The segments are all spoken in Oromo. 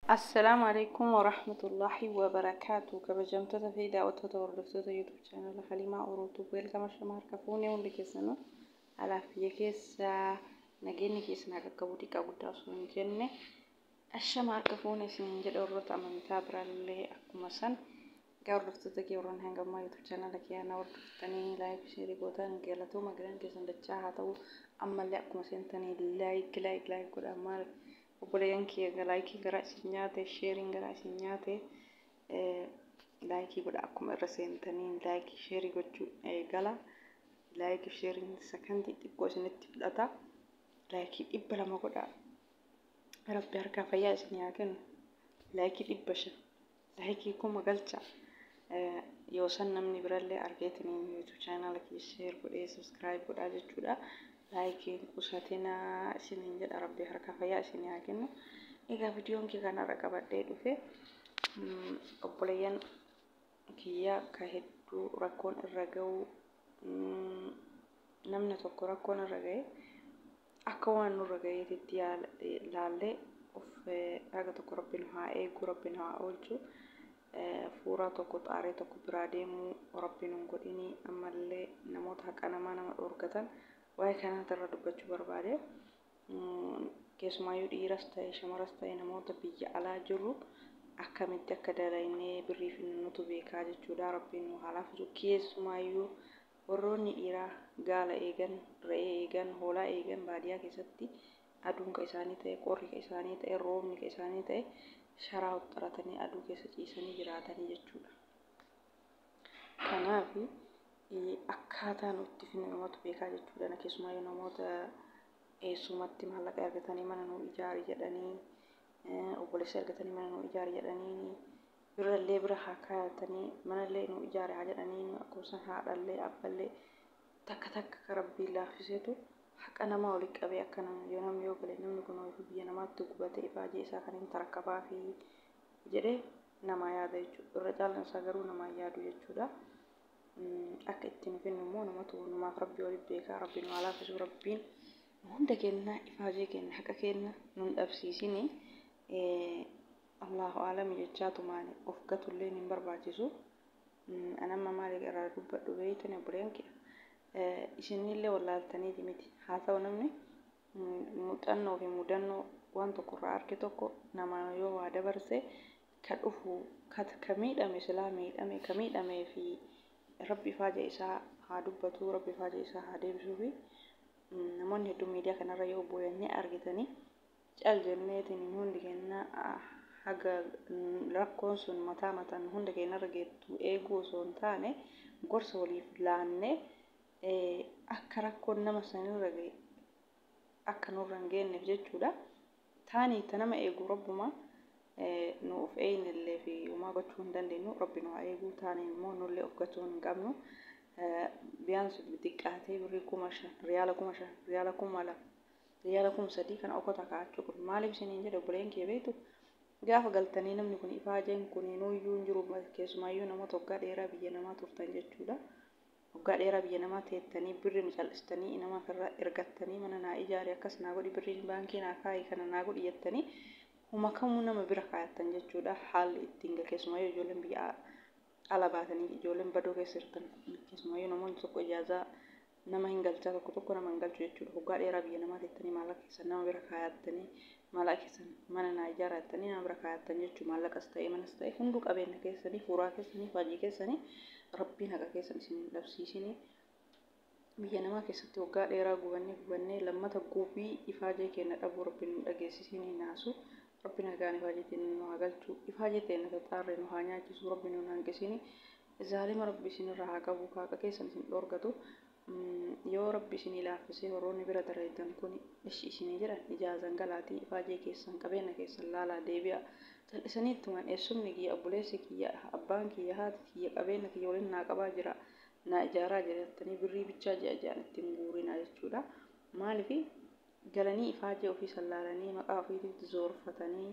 السلام عليكم ورحمة الله وبركاته. كبجمتة في دعوة توردفتة يوتيوب channel حليمة أوروتو ويلكم الشمار كفوني ولكسنا على في كيس نجيني كيس ناقة كبوتي كبوتا أصلا جنة الشمار كفوني سنجد أورت أمام تابر اللي أكو سن كوردفتة كيورن هنگا ما يوتيوب channel كي أنا وردفتني لايك شيري بوتان كيلاتو مقرن كيسن دتشاها تو أما اللي أكو سنتني لايك كل أمال وبريانكي غلايكي غراسي نياتي شيرين غراسي نياتي لايكي غدا اكم رسنتنين لايكي شيري غچو غلا لايكي شيرين سكندي تيكوسنت داتا لايكي ديبلا ما غدا ربي هركا فياس نياكن لايكي ديبش لايكي كوما غلچا يوسن نمني برالي ارغيتني يوتيوب channel كي شير غدا سبسكرايب غدا جچودا لايكي وساتينا سنين جد ربي هركا فياس نياكن إذا فيديوم كي كان ركبت ديدو في أبوليان كيا كهدو ركون الرجو نمنا تقول ركون الرجاء أكوان الرجاء تديال لالي وفي رجع تقول ربنا ربنا أولجو فورا تقول أري تقول براديمو ربنا نقولني أما اللي نموت هك أنا ما نمر أوركتان وهي كانت الرد بتشو بربادي keessumaayuu dhiiras ta'e shamaras ta'e namoota biyya alaa jiru akkamitti akka dalaynee birriif nutu beekaa jechuudha. Rabbiin nu haa laafisu. Keessumaayuu warroonni dhiiraa gaala eegan, re'ee eegan, hoolaa eegan baadiyyaa keessatti aduun ka isaanii ta'e, qorri ka isaanii ta'e, roobni ka isaanii ta'e sharaa hoxxaratanii aduu keessa ciisanii jiraatanii jechuudha. Kanaaf akkaataa nuti finna namoota beekaa jechuudha. Keessumaayuu namoota eessumatti maallaqa argatanii mana nuu ijaari jedhanii obboleessa argatanii mana nuu ijaari jedhanii birallee bira haa kaayatanii manallee nuu ijaari haa jedhanii akkuma haadhallee abballee takka rabbii laaffiseetu haqa namaa walitti qabee akka namni yoo gale namni kun ofii biyya namaatti gubatee ifaajee isaa kan hin tarakkabaa fi jedhee namaa yaada jechuudha. Irra caalaan isaa garuu namaa yaadu jechuudha. Akka ittiin finnu immoo namatu namaaf rabbii walitti beekaa rabbiin waa laaffisu rabbiin hunda kenna ifaajee kenna haqa kenna nun dhabsiisini Allahu aalam jechaatu maali of gatullee hin barbaachisu. Anamma maali irraa dubbadhu beeytani bureenki isinillee wallaaltanii miti haa ta'u namni muuxannoo fi mudannoo waan tokko irraa arge tokko nama yoo waa dabarse ka dhufu ka miidhame silaa miidhame ka miidhamee fi rabbi ifaajee isaa haa dubbatu rabbi ifaajee isaa haa deebisuu fi namoonni hedduu miidiyaa kanarra yoo booyanii argitanii cal jenneetiin hundi kenna haga rakkoon sun mataan hunda keenyarra geettu eeguu osoo hin taane gorsa waliif laanne akka rakkoon nama sanirra ga'e akka nurra hin geenyeef jechuudha. Taanii ta nama eeguu rabbuma nuuf eeynillee fi uumaa gochuu hin dandeenyu rabbi nu haa eeguu taanii immoo nullee of gachuu hin qabnu. Biyaansu xiqqaatee birrii 5,000 riyaala 5,000 riyaala 2,000 riyaala 3,000 kana okkota kaachuu kun maaliif isiniin jedhe buleen kee beektu gaafa galtanii namni kun ifaajeen kun nuyyuu hin jiru keessumaayyuu namoota waggaa dheeraa biyya namaa turtan jechuudha. Waggaa dheeraa biyya namaa teettanii birrii cal'istanii namaaf irraa ergattanii mana naa ijaari akkas naa godhi birriin baankii naa kaayi kana naa godhi jettanii huma kamuu nama bira kaayattan jechuudha. Haalli ittiin keessumaayyuu ijoolleen biyya ala baatanii ijoolleen badoo keessa jirtan keessumayyuu namoonni tokko ijaazaa nama hin galchaa tokko nama hin galchu jechuudha. Waggaa dheeraa biyya namaa teettanii maallaqa keessan nama bira kaayattanii maallaqa keessan mana naa ijaarrattanii nama bira kaayattan jechuudha. Maallaqas ta'e manas ta'e hunduu qabeenya keessanii fuuraa keessanii faajii keessanii rabbiin haqa keessan isin dhabsiisanii biyya namaa keessatti waggaa dheeraa gubannee lammata gubii ifaajee kenna dhabuu rabbiin nu dhageessisanii naasu. Rabbiin hagaan ifaajee nu haa galchu ifaajee ta'e na taxaarree nu haa nyaachisu rabbiin nu hanqisini zaalima rabbi isinirraa haa qabu haqa keessan isin dhoorgatu. Yoo rabbi isinii laaffisee warroonni bira daraytan kun ishi isinii jedhan ijaazan galaatii ifaajee keessan qabeenya keessan laalaa deebi'a jal'isanii ittumaan eessumni kiyya obboleessi kiyya abbaan kiyya haati kiyya qabeenya kiyya waliin naa qabaa jira naa ijaaraa jedhattanii birrii bichaa ji'a ittiin guurinaa jechuudha. Maaliif galanii ifaajee ofii sallaalanii maqaa ofiitti zoorfatanii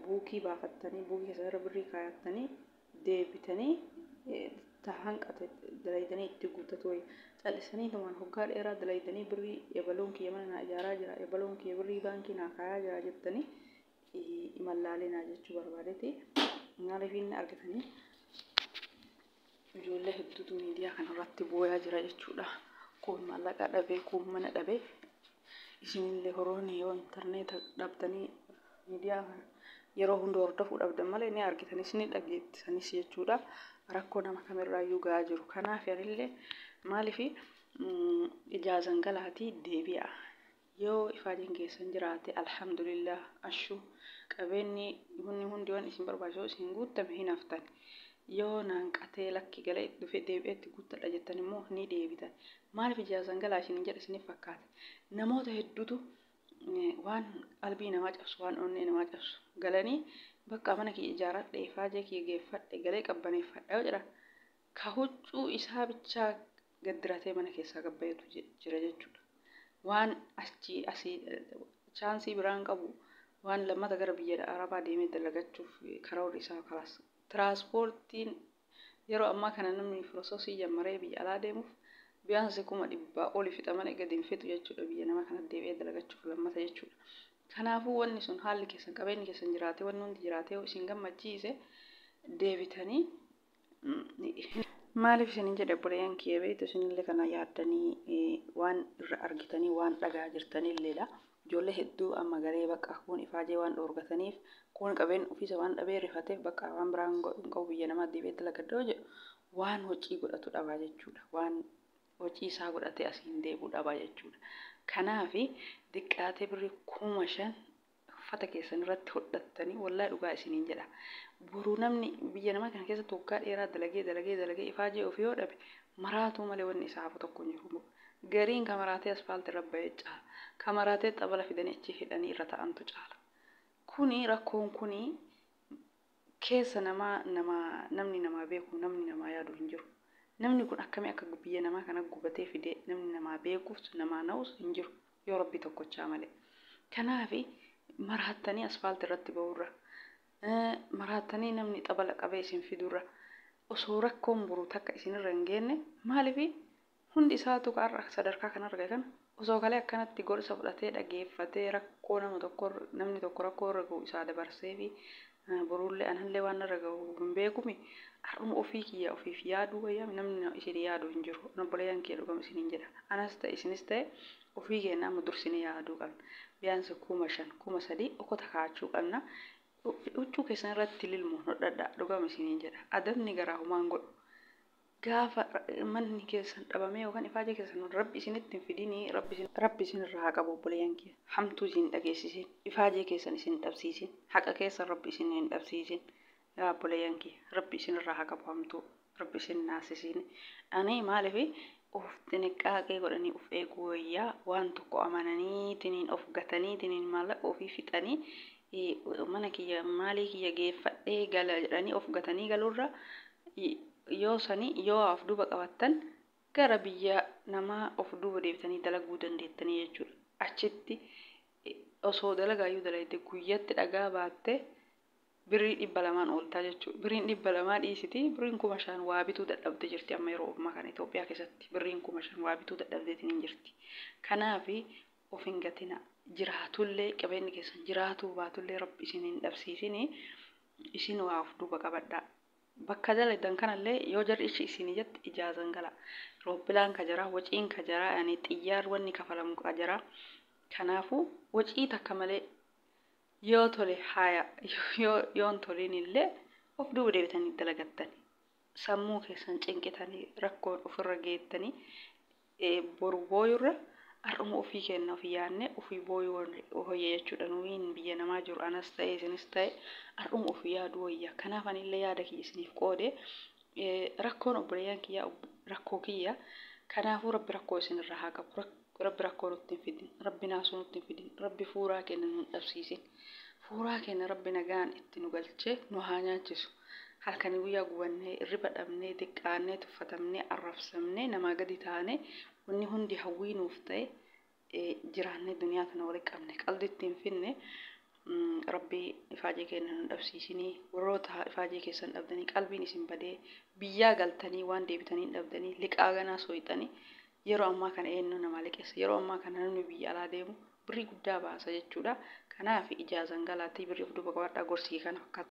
buukii baafattanii buukii keessarra birrii kaayattanii deebitanii hanqate dalaydanii itti guuttatu cal'isanii tumaan hoggaa dheeraa dalaydanii birrii yabaloon kiyya mana naa ijaaraa jira yabaloon kiyya birrii baankii naa kaayaa jira jettanii imallaalinaa jechuu barbaadeeti. Maaliif inni argatanii ijoollee hedduutu miidiyaa kanarratti booyaa jira jechuudha. Kun maallaqa dhabee, kun mana dhabee. Isinillee horoonni yoo intarneeta dhabdanii miidiyaa kana yeroo hunda hordofuu dhabdan malee ni argitanis ni dhageessanis jechuudha. Rakkoo nama kamirraayyuu gahaa jiru. Kanaaf anillee maaliif ijaazan galaatii deebi'a. Yoo ifaajeen keessan jiraate alhamdulillah ashuu qabeenyi hundi waan isin barbaachisu isin guuttame hin haftan. Yoo naanqatee lakki galee dhufee deebi'etti guuttadha jettan immoo ni deebitan. Maaliif ijaazan galaa isin jedhe isiniif fakkaate? Namoota hedduutu waan qalbii namaa cabsu, waan onnee namaa cabsu galanii bakka mana kiyya ijaaradhe, ifaajee kiyya geeffadhe, galee qabbaneeffadhe yoo jedhan ka huccuu isaa bichaa gaddiratee mana keessaa gabbayeetu jira jechuudha. Waan asii chaansii biraan qabu waan lammata gara biyya Arabaa deemee dalagachuuf karoorri isaa karaas. Tiraanspoortiin yeroo ammaa kana namni filosoosii jammaree biyya alaa deemuuf biyaansi 100,000 oli fixa malee gadi hin fixu jechuudha biyya nama kana deebi'ee dalagachuuf lammata jechuudha. Kanaafuu wanni sun haalli keessan qabeenyi keessan jiraatee wanni hundi jiraatee isin gammachiise deebitanii maaliif isin jedhe obboleeyyan kiyya beektu isinillee kana yaaddanii waan irra argitanii waan dhagaa jirtanilleedha. Ijoollee hedduu amma garee bakka kun ifaajee waan dhoorgataniif kun qabeen ofiisa waan dhabee rifateef bakka waan biraan qabu biyya namaa deebi'ee dalagadoo jedhu waan hojii godhatu dhabaa jechuudha. Waan hojii isaa godhatee asiin deebi'u dhabaa jechuudha. Kanaaf diqqaatee birrii 5,000 uffata keessan irratti hodhattanii wallaahi dhugaa isiniin jedha. Boruu namni biyya namaa kana keessatti waggaa dheeraa dalagee ifaajee ofii yoo dhabe maraatuu malee wanni isaa hafu tokko hin jiru. Gariin kamaraatee asfaaltii irra bahee caala. Kamaraatee xabala fidanii achi hidhanii irra ta'antu caala. Kuni rakkoon kuni keessa namni namaa beeku namni namaa yaadu hin jiru. Namni kun akkamii akka biyya namaa kana gubatee fidee namni namaa beekuuf namaa na'us hin jiru yoo rabbi tokkochaa malee. Kanaaf maraattanii asfaaltii irratti bahurra maraattanii namni xabala qabee isin fidurra osoo rakkoon boruu takka isinirra hin geenne maaliif hundi isaatu qarra sadarkaa kanarra kan osoo kalee akkanatti gorsa fudhatee dhageeffatee rakkoo namni tokko rakkoo irra gahu isaa dabarsee fi boruullee anallee waan irra gahu hin beekumi har'uma ofii kiyya ofiif yaaduu wayyaa namni isin yaadu hin jiru. Obboleeyyan kiyya dhugama isiniin jedha. Anas ta'e isinis ta'e ofii keenya amma dursine yaaduu qabna. Biyaansi 5,000 3,000 okota kaachuu qabna. Huccuu keessan irratti lilmuun hodhadhaa dhugama isiniin jedha. Adabni garaa humaan godhu. Gaafa manni keessan dhabamee yookaan ifaajee keessan rabbi isinitti hin fidinii rabbi isinirraa haa qabu obboleeyyan kiyya. Hamtuu isin dhageessisin. Ifaajee keessan isin dhabsiisin. Haqa keessan rabbi isin hin dhabsiisin. Yaa obboleeyyan kiyya rabbi isinirraa haa qabu hamtuu. Rabbi isin naasisin. Ani maaliif of xinniqqaaqee godhanii of eeguu wayyaa waan tokko amananii tiniin of gatanii tiniin maallaqa ofii fixanii mana kiyya maalii kiyya geeffadhee gala jedhanii of gatanii galuurra yoo of duuba qabattan gara biyya namaa of duuba deebitanii dalaguu dandeettanii jechuudha. Achitti osoo dalagaayyuu dalagde guyyatti dhagaa baatte birrii 200 ooltaa jechuudha. Birriin 200 dhiisiti birriin 5,000 waa bituu dadhabde jirti amma yeroo ammaa kana Itoophiyaa keessatti birriin 5,000 waa bituu dadhabdeetiin hin jirti. Kanaaf of hin gatina jiraatullee qabeenyi keessan jiraatuu baatullee rabbi isin hin dhabsiisini isin waa of duuba qabadhaa. Bakka dalagan kanallee yoo jarri isin jette ijaazan gala. Roobbilaan ka jara, wociin ka jara, yani xiyyaar wanni kafalamu ka jara. Kanaafuu wocii takka malee yoo tole haya yoon toliin illee of duuba deebitanii dalagattani. Sammuu keessan cinqitanii rakkoon ofirra geettanii boru booyurra har'uma ofii kenna ofii yaadne ofii booyuu hoyyee jechuudha. Nuyin biyya namaa jiru anas ta'e isinis ta'e har'uma ofii yaaduu wayya. Kanaaf anillee yaada kiyya isiniif qoode rakkoon obboleeyyan kiyya rakkoo kiyya. Kanaafuu rabbi rakkoo isinirraa haa qabu. Rabbi rakkoo nutti hin fidin. Rabbi naasuu nutti hin fidin. Rabbi fuuraa kenna nu hin dhabsiisin. Fuuraa kenna rabbi nagaan itti nu galchee nu haa nyaachisu. Halkanii guyyaa gubannee irriba dhabnee xiqqaannee tuffatamnee arrabsamnee namaa gadi taanee wanni hundi hawwii nuuf ta'e jiraannee duniyaa kana walitti qabne qalbii ittiin finne rabbi ifaajee kenna nu dhabsiisinii warroota ifaajee keessan dhabdanii qalbiin isin badee biyyaa galtanii waan deebitanii dhabdanii liqaa ganaa sooyxanii yeroo ammaa kana eenyu nama liqeessa yeroo ammaa kana namni biyya alaa deemu birrii guddaa baasa jechuudha. Kanaaf ijaazan galaatii birrii of duuba qabaadhaa gorsii kana fakkaata.